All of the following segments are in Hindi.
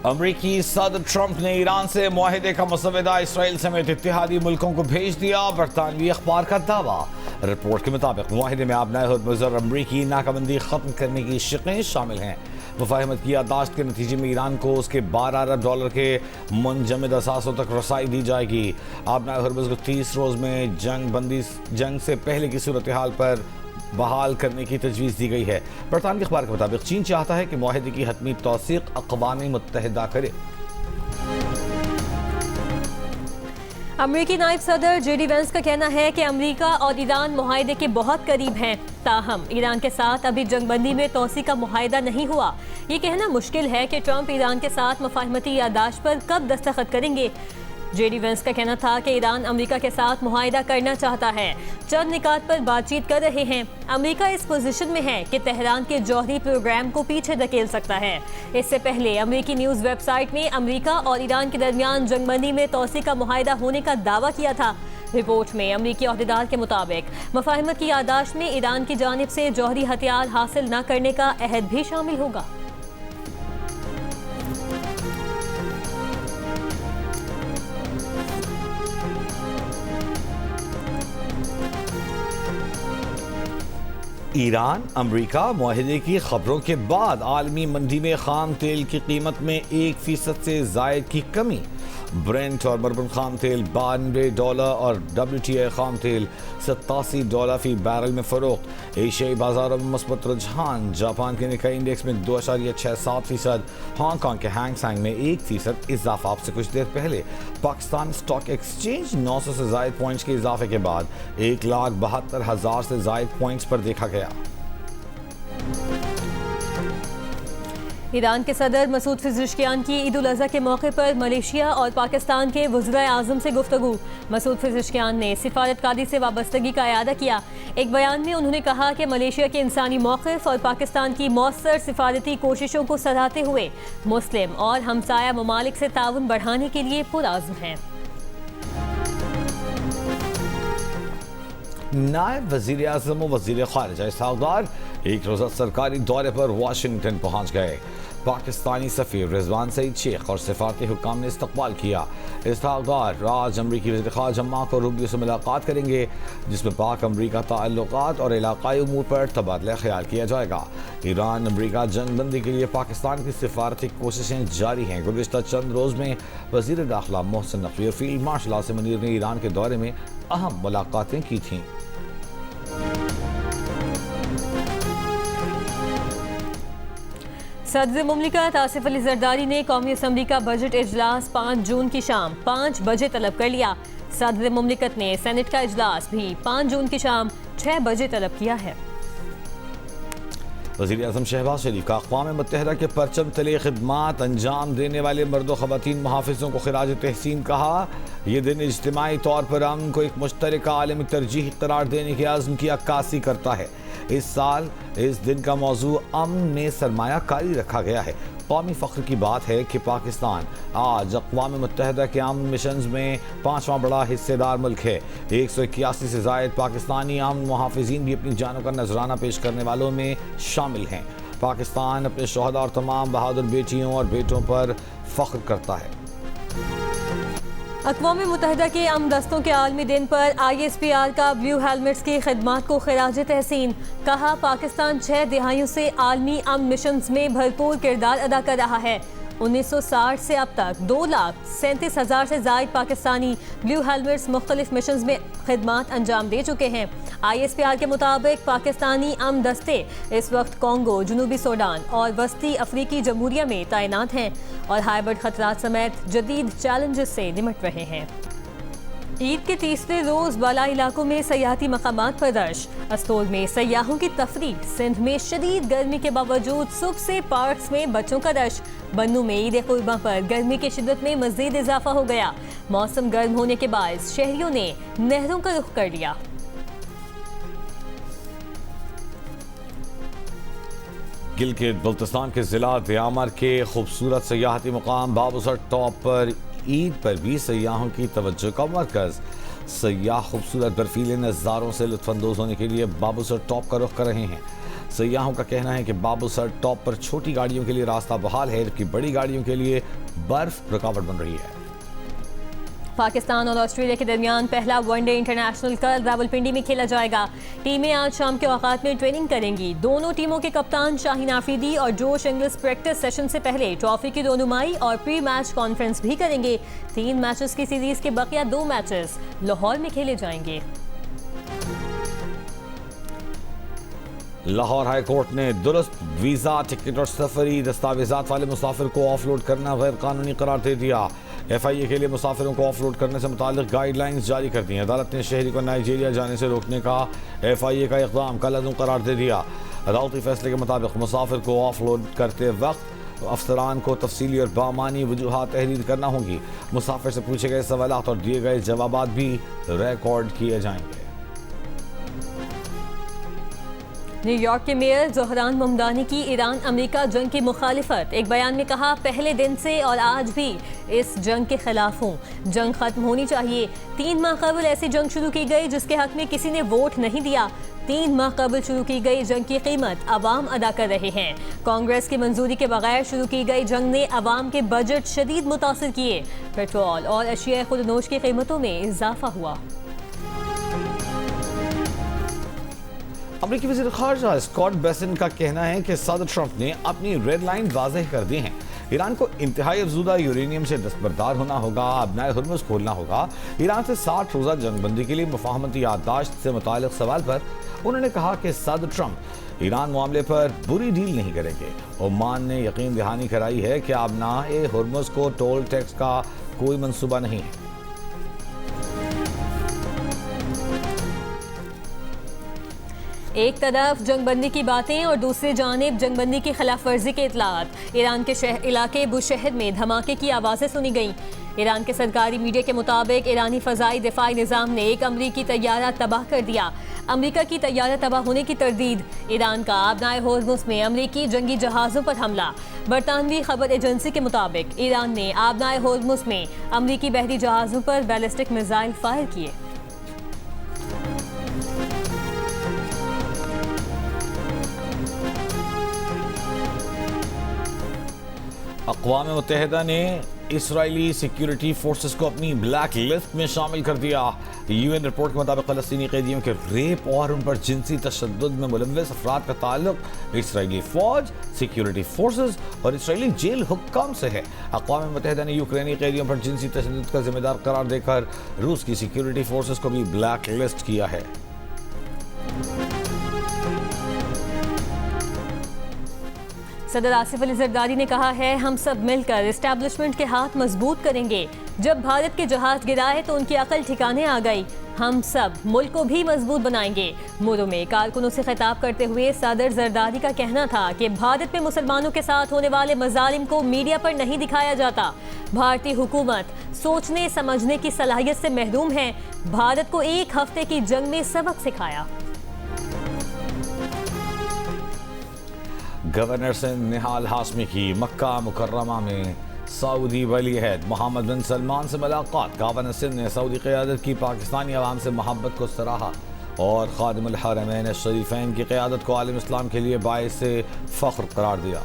अमरीकी सदर ट्रंप ने ईरान से मुआहदे का मसवदा इसराइल समेत इत्तेहादी मुल्कों को भेज दिया। बरतानवी अखबार का दावा। रिपोर्ट के मुताबिक मुआहदे में आबनाए हुर्मुज़ और अमरीकी नाकाबंदी खत्म करने की शिकें शामिल हैं। मुफाहमत की याददाश्त के नतीजे में ईरान को उसके $12 अरब के मुंजमद असासों तक रसाई दी जाएगी। आबनाए हुर्मुज़ को 30 रोज़ में जंग से पहले की सूरत हाल पर बहाल करने की तजवीज़ दी गई है। बरतानवी अखबार के मुताबिक चीन चाहता है कि मुआहदे की हतमी तौसीक अक़वाम मुत्तहिदा करे। अमरीकी नायब सदर जेडी वेंस का कहना है कि अमरीका और ईरान मुआहदे के बहुत करीब हैं। ताहम ईरान के साथ अभी जंगबंदी में तोसी का मुआहदा नहीं हुआ। ये कहना मुश्किल है कि ट्रंप ईरान के साथ मुफाहमती याददाश्त पर कब दस्तखत करेंगे। जेडी वेंस का कहना था कि ईरान अमेरिका के साथ मुआहदा करना चाहता है, चंद निकात पर बातचीत कर रहे हैं। अमेरिका इस पोजीशन में है कि तेहरान के जौहरी प्रोग्राम को पीछे धकेल सकता है। इससे पहले अमेरिकी न्यूज़ वेबसाइट ने अमेरिका और ईरान के दरमियान जंगबंदी में तोसी का मुआहदा होने का दावा किया था। रिपोर्ट में अमेरिकी अहदेदार के मुताबिक मुफाहमत की याददाश्त में ईरान की जानिब से जौहरी हथियार हासिल न करने का अहद भी शामिल होगा। ईरान अमरीका मुआहदे की खबरों के बाद आलमी मंडी में खाम तेल की कीमत में 1% से जायद की कमी। ब्रेंट और मरबन खाम तेल $92 और WTI खाम तेल $87 फी बैरल में फरोख्त। एशियाई बाजारों में मुस्बत रुझान। जापान के निकाई इंडेक्स में 2.67%, हांगकांग के हैंगसेंग में 1% इजाफा। आपसे कुछ देर पहले पाकिस्तान स्टॉक एक्सचेंज 900 से जायद पॉइंट्स के इजाफे के बाद 1,72,000 से जायद पॉइंट्स पर देखा गया। ईरान के सदर मसूद फिज़िशकियान की ईद उल अज़हा के मौके पर मलेशिया और पाकिस्तान के वज़ीर आज़म से गुफ्तगू। मसूद फिज़िशकियान ने सिफारतकारी से वाबस्तगी का इयादा किया। एक बयान में उन्होंने कहा कि मलेशिया के इंसानी मौक़िफ़ और पाकिस्तान की मौसर सिफारती कोशिशों को सराहते हुए मुस्लिम और हमसाया ममालिक से ताउन बढ़ाने के लिए पुरअज़्म हैं। नायब वज़ीर आज़म और वज़ीर ख़ारिजा इसहाक़ डार एक रोज़ा सरकारी दौरे पर वाशिंगटन पहुँच गए। पाकिस्तानी सफ़ीर रिजवान सईद शेख और सिफारती हुक्काम ने इस्तक़बाल किया। इसहाक़ डार आज अमरीकी वज़ीर ख़ारिजा मार्को रूबियो से मुलाकात करेंगे, जिसमें पाक अमरीका ताल्लुक़ात और इलाक़ाई उमूर पर तबादला ख़याल किया जाएगा। ईरान अमरीका जंगबंदी के लिए पाकिस्तान की सिफारती कोशिशें जारी हैं। गुज़िश्ता चंद रोज़ में वज़ीर दाखिला मोहसिन नक़वी और फील्ड मार्शल आसिम मुनीर ने ईरान के दौरे में अहम मुलाकातें की थीं। सदर मुमलिकत आसिफ अली जरदारी ने कौमी असम्बली का बजट इजलास 5 जून की शाम 5 बजे तलब कर लिया। सदर मुमलिकत ने सेनेट का इजलास भी 5 जून की शाम 6 बजे तलब किया है। वज़ीर आज़म शहबाज शरीफ का अक़वाम मुत्तहिदा के परचम तले खिदमात अंजाम देने वाले मर्द व ख़वातीन मुहाफ़िज़ों को ख़िराज तहसीन कहा। यह दिन इज्तिमाई तौर पर अमन को एक मुश्तरका आलमी तरजीह करार देने के आज़म की अक्कासी करता है। इस साल इस दिन का मौजू अमन में सरमायाकारी रखा गया है। कौमी फ़ख्र की बात है कि पाकिस्तान आज अक़वाम मुत्तहिदा के अमन मिशंस में 5वां बड़ा हिस्सेदार मुल्क है। 181 से ज़ायद पाकिस्तानी अमन मुहाफ़िज़ीन भी अपनी जानों का नजराना पेश करने वालों में शामिल हैं। पाकिस्तान अपने शोहदा और तमाम बहादुर बेटियों और बेटों पर फ़ख्र करता है। अक़वाम मुत्तहिदा के अमन दस्तों के आलमी दिन पर ISPR का ब्लू हेलमेट्स की खिदमात को खिराज तहसीन। कहा, पाकिस्तान 6 दिहाइयों से आलमी अमन मिशंस में भरपूर किरदार अदा कर रहा है। 1960 से अब तक 2,37,000 से ज़ायद पाकिस्तानी ब्लू हेलमेट्स मुख्तलिफ मिशंस में खिदमात अंजाम दे चुके हैं। ISPR के मुताबिक पाकिस्तानी अमन दस्ते इस वक्त कॉन्गो, जनूबी सूडान और वस्ती अफ्रीकी जमहूरिया में तैनात हैं और हाइब्रिड खतरात समेत जदीद चैलेंजेस से निमट रहे हैं। ईद के तीसरे रोज बाला इलाकों में सयाहती मकामात पर रश। अस्तोल में सयाहों की तफरीह। सिंध में शदीद गर्मी के बावजूद सुबह से पार्क्स में बच्चों का रश। बन्नू में ईद कुर्बान पर गर्मी की शिद्दत में मजीद इजाफा हो गया। मौसम गर्म होने के बायस शहरियों ने नहरों का रुख कर लिया। गिलगित बल्तिस्तान के ज़िला दियामर के खूबसूरत सयाहती मुकाम बाबूसर टॉप पर ईद पर भी सयाहों की तवज्जो का मरकज़। सयाह खूबसूरत बर्फीले नज़ारों से लुत्फ़अंदोज़ होने के लिए बाबूसर टॉप का रुख कर रहे हैं। सयाहों का कहना है कि बाबू सर टॉप पर छोटी गाड़ियों के लिए रास्ता बहाल है, जबकि बड़ी गाड़ियों के लिए बर्फ रुकावट बन रही है। पाकिस्तान और ऑस्ट्रेलिया के दरमियान पहला वनडे इंटरनेशनल कल रावलपिंडी में खेला जाएगा। टीमें आज शाम के औकात में ट्रेनिंग करेंगी। दोनों टीमों के कप्तान शाहीन आफरीदी और जोश इंग्लिस प्रैक्टिस सेशन से पहले ट्रॉफी की रोनुमाई और प्री मैच कॉन्फ्रेंस भी करेंगे। 3 मैचेस की सीरीज के बकिया 2 मैचेस लाहौर में खेले जाएंगे। लाहौर हाई कोर्ट ने दुरुस्त वीज़ा, टिकट और सफरी दस्तावेजात वाले मुसाफिर को ऑफलोड करना गैर कानूनी करार दे दिया। FIA के लिए मुसाफिरों को ऑफलोड करने से मुतालिक गाइडलाइंस जारी कर दी। अदालत ने शहरी को नाइजीरिया जाने से रोकने का FIA का इक़दाम कलअज़म करार दे दिया। अदालती फैसले के मुताबिक मुसाफिर को ऑफलोड करते वक्त अफसरान को तफसीली और बामानी वजूहात तहरीर करना होगी। मुसाफिर से पूछे गए सवालात और दिए गए जवाबात भी रिकॉर्ड किए जाएंगे। न्यूयॉर्क के मेयर ज़ोहरान ममदानी की ईरान अमेरिका जंग की मुखालिफत। एक बयान में कहा, पहले दिन से और आज भी इस जंग के खिलाफ हूँ। जंग खत्म होनी चाहिए। 3 माह कबल ऐसी जंग शुरू की गई जिसके हक में किसी ने वोट नहीं दिया। 3 माह कबल शुरू की गई जंग की कीमत अवाम अदा कर रहे हैं। कांग्रेस की मंजूरी के बगैर शुरू की गई जंग ने अवाम के बजट शदीद मुतासिर किए। पेट्रोल और अशिया खुदनोश की कीमतों में इजाफा हुआ। अमेरिकी वज़ीर ख़ारजा स्कॉट बेसेंट का कहना है कि सदर ट्रंप ने अपनी रेड लाइन वाज़ेह कर दी हैं। ईरान को इंतहाई अफज़ूदा यूरेनियम से दस्तबरदार होना होगा, अबनाए हुर्मुज़ खोलना होगा। ईरान से 60 रोज़ा जंगबंदी के लिए मुफ़ाहमती याददाश्त से मुताल्लिक़ सवाल पर उन्होंने कहा कि सदर ट्रंप ईरान मामले पर बुरी डील नहीं करेंगे। ओमान ने यकीन दहानी कराई है कि अबनाए हुर्मुज़ को टोल टैक्स का कोई मनसूबा नहीं है। एक तरफ जंगबंदी की बातें और दूसरी जानिब जंगबंदी की खिलाफ वर्जी के इतलात। ईरान के इलाके बुशहर में धमाके की आवाज़ें सुनी गईं। ईरान के सरकारी मीडिया के मुताबिक ईरानी फ़ज़ाई दिफाई निज़ाम ने एक अमरीकी तैयारा तबाह कर दिया। अमरीका की तैयारा तबाह होने की तरदीद। ईरान का अबनाए होर्मुज़ में अमरीकी जंगी जहाज़ों पर हमला। बरतानवी खबर एजेंसी के मुताबिक ईरान ने अबनाए होर्मुज़ में अमरीकी बहरी जहाज़ों पर बैलिस्टिक मिसाइल फायर किए। अक़वाम मुत्तहिदा ने इसराइली सिक्योरिटी फोर्सेस को अपनी ब्लैक लिस्ट में शामिल कर दिया। UN रिपोर्ट के मुताबिक फ़लस्तीनी कैदियों के रेप और उन पर जिनसी तशद्दुद में मुलव्वस अफराद का ताल्लुक इसराइली फ़ौज, सिक्योरिटी फोर्सेस और इसराइली जेल हुक्काम से है। अक़वाम मुत्तहिदा ने यूक्रेनी कैदियों पर जिनसी तशद्दुद का जिम्मेदार करार देकर रूस की सिक्योरिटी फोर्सेस को भी ब्लैक लिस्ट किया है। सदर आसिफ अली जरदारी ने कहा है, हम सब मिलकर एस्टैब्लिशमेंट के हाथ मजबूत करेंगे। जब भारत के जहाज गिराए तो उनकी अकल ठिकाने आ गई। हम सब मुल्क को भी मजबूत बनाएंगे। मुरू में कारकुनों से खिताब करते हुए सदर जरदारी का कहना था कि भारत में मुसलमानों के साथ होने वाले मजालिम को मीडिया पर नहीं दिखाया जाता। भारतीय हुकूमत सोचने समझने की सलाहियत से महरूम है। भारत को 1 हफ्ते की जंग में सबक सिखाया। गवर्नर सिंध निहाल हाशमी की मक्का मुकर्रमा में सऊदी वली अहद मोहम्मद बिन सलमान से मुलाकात। गवर्नर सिंध ने सऊदी क़यादत की पाकिस्तानी अवाम से मोहब्बत को सराहा और खादिमुल हरमैन शरीफैन की क़यादत को आलम इस्लाम के लिए बाइस फ़ख्र करार दिया।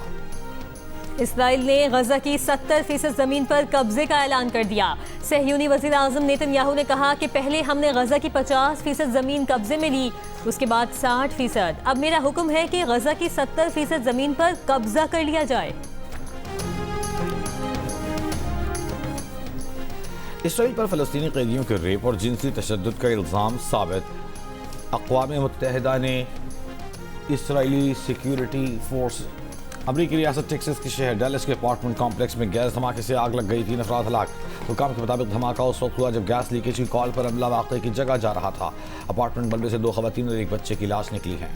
इसराइल ने गजा की 70% जमीन पर कब्जे का ऐलान कर दिया। सहयूनी वज़ीर आज़म नेतन्याहू ने कहा कि पहले हमने गजा की 50% जमीन कब्जे में ली, उसके बाद 60%। अब मेरा हुक्म है कि गजा की 70% जमीन पर कब्जा कर लिया जाए। इसराइल पर फ़लस्तीनी कैदियों के रेप और जिनसी तशद्दुद का इल्ज़ाम साबित। अक़वाम मुत्तहिदा ने इसराइली सिक्योरिटी फोर्स अमरीकी रियासत टेक्सास के शहर डैलस के अपार्टमेंट कॉम्प्लेक्स में गैस धमाके से आग लग गई। 3 अफराद हलाक। हुकाम के मुताबिक धमाका उस वक्त हुआ जब गैस लीकेज की कॉल पर अमला वाक़े की जगह जा रहा था। अपार्टमेंट मलबे से 2 ख़वातीन और 1 बच्चे की लाश निकली है।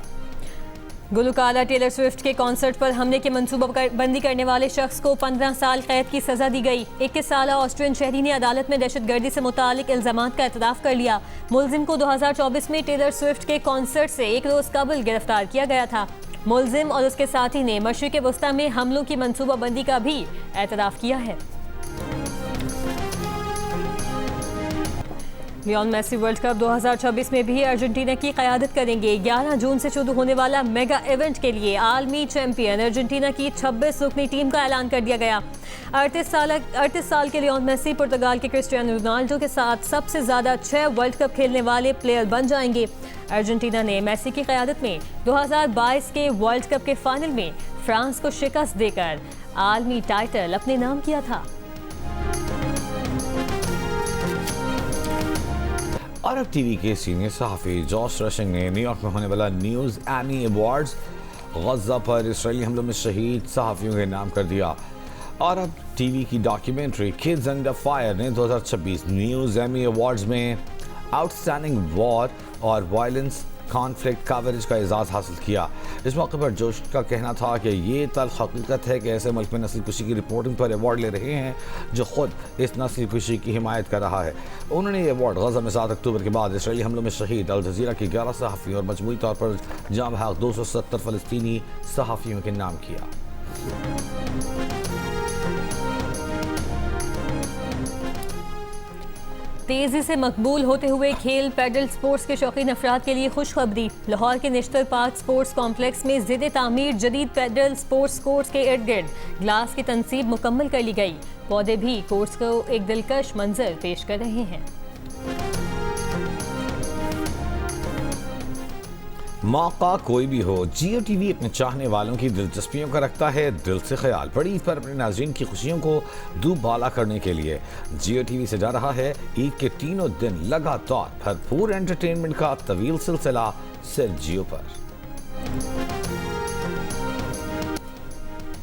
गुलकारा टेलर स्विफ्ट के कॉन्सर्ट पर हमले की मंसूबाबंदी करने वाले शख्स को 15 साल कैद की सजा दी गई। 21 साला ऑस्ट्रियन शहरी ने अदालत में दहशतगर्दी से मुतालिक इल्जामात का एतराफ़ कर लिया। मुलजिम को 2024 में टेलर स्विफ्ट के कॉन्सर्ट से 1 रोज़ कबल गिरफ्तार किया गया था। मुलजिम और उसके साथी ने मशरिक़ वस्ता में हमलों की मंसूबाबंदी का भी एतराफ़ किया है। लियोन मेसी वर्ल्ड कप 2026 में भी अर्जेंटीना की क़यादत करेंगे। 11 जून से शुरू होने वाला मेगा इवेंट के लिए आलमी चैंपियन अर्जेंटीना की 26 रुकनी टीम का ऐलान कर दिया गया। 38 साल के लियोन मेसी पुर्तगाल के क्रिस्टियानो रोनाल्डो के साथ सबसे ज़्यादा 6 वर्ल्ड कप खेलने वाले प्लेयर बन जाएंगे। अर्जेंटीना ने मेसी की क़यादत में 2022 के वर्ल्ड कप के फाइनल में फ्रांस को शिकस्त देकर आलमी टाइटल अपने नाम किया था। अरब टीवी के सीनियर सहाफ़ी जॉश रशिंग ने न्यूयॉर्क में होने वाला न्यूज़ एमी अवार्ड्स गज़ा पर इसराइली हमलों में शहीद सहाफ़ियों के नाम कर दिया। अरब टीवी की डॉक्यूमेंट्री किड्स अंडर फायर ने 2026 न्यूज़ एमी अवार्ड्स में आउटस्टैंडिंग वॉर और वायलेंस कॉन्फ्लिक्ट कवरेज का एजाज़ हासिल किया। इस मौके पर जोश का कहना था कि ये तल्ख़ हकीकत है कि ऐसे मुल्क में नस्ल कुशी की रिपोर्टिंग पर अवार्ड ले रहे हैं जो ख़ुद इस नस्ल कुशी की हिमायत कर रहा है। उन्होंने ये अवार्ड गज़ा में 7 अक्टूबर के बाद इसराइली हमलों में शहीद अल जज़ीरा के 11 सहाफ़ी और मजमूई तौर पर जाँ बहक 270 फ़लस्तीनी सहाफ़ियों के नाम किया। तेजी से मकबूल होते हुए खेल पैडल स्पोर्ट्स के शौकीन अफराद के लिए खुशखबरी। लाहौर के नेशनल पार्क स्पोर्ट्स कॉम्प्लेक्स में ज़ेर तामीर जदीद पैडल स्पोर्ट्स कोर्स के इर्द गिर्द ग्लास की तनसीब मुकम्मल कर ली गई। पौधे भी कोर्स को एक दिलकश मंजर पेश कर रहे हैं। मौका कोई भी हो, जियो टीवी अपने चाहने वालों की दिलचस्पियों का रखता है दिल से ख्याल। बड़ी ईद पर अपने नाज़रीन की खुशियों को दुबाला करने के लिए जियो टीवी से जा रहा है ईद के तीनों दिन लगातार भरपूर एंटरटेनमेंट का तवील सिलसिला सिर्फ जियो पर।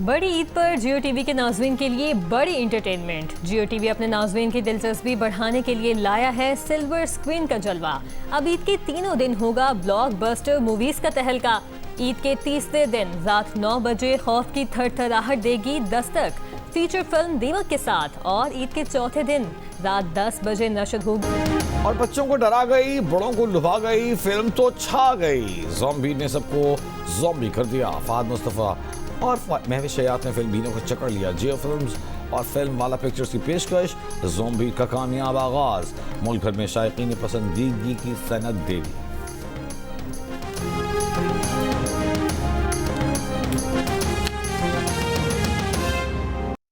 बड़ी ईद पर जियो टीवी के नाज़रीन के लिए बड़ी इंटरटेनमेंट। जियो टीवी अपने नाज़रीन की दिलचस्पी बढ़ाने के लिए लाया है सिल्वर स्क्रीन का जलवा। अब ईद के तीनों दिन होगा ब्लॉकबस्टर मूवीज का तहलका। ईद के तीसरे दिन रात 9 बजे खौफ की थरथराहट देगी दस्तक फीचर फिल्म दीमक के साथ, और ईद के चौथे दिन रात 10 बजे नशर होगी। और बच्चों को डरा गई, बड़ों को लुभा गई, फिल्म तो छा गई। ज़ॉम्बी ने सबको ज़ॉम्बी कर दिया। फहद मुस्तफ़ा और महविश हयात ने फिल्म बीनों को चकड़ लिया। जियो फिल्म्स और फिल्म वाला पिक्चर्स की पेशकश ज़ॉम्बी का कामयाब आगाज मुल्क भर में शायकीन पसंदीदगी की सनद दे दी।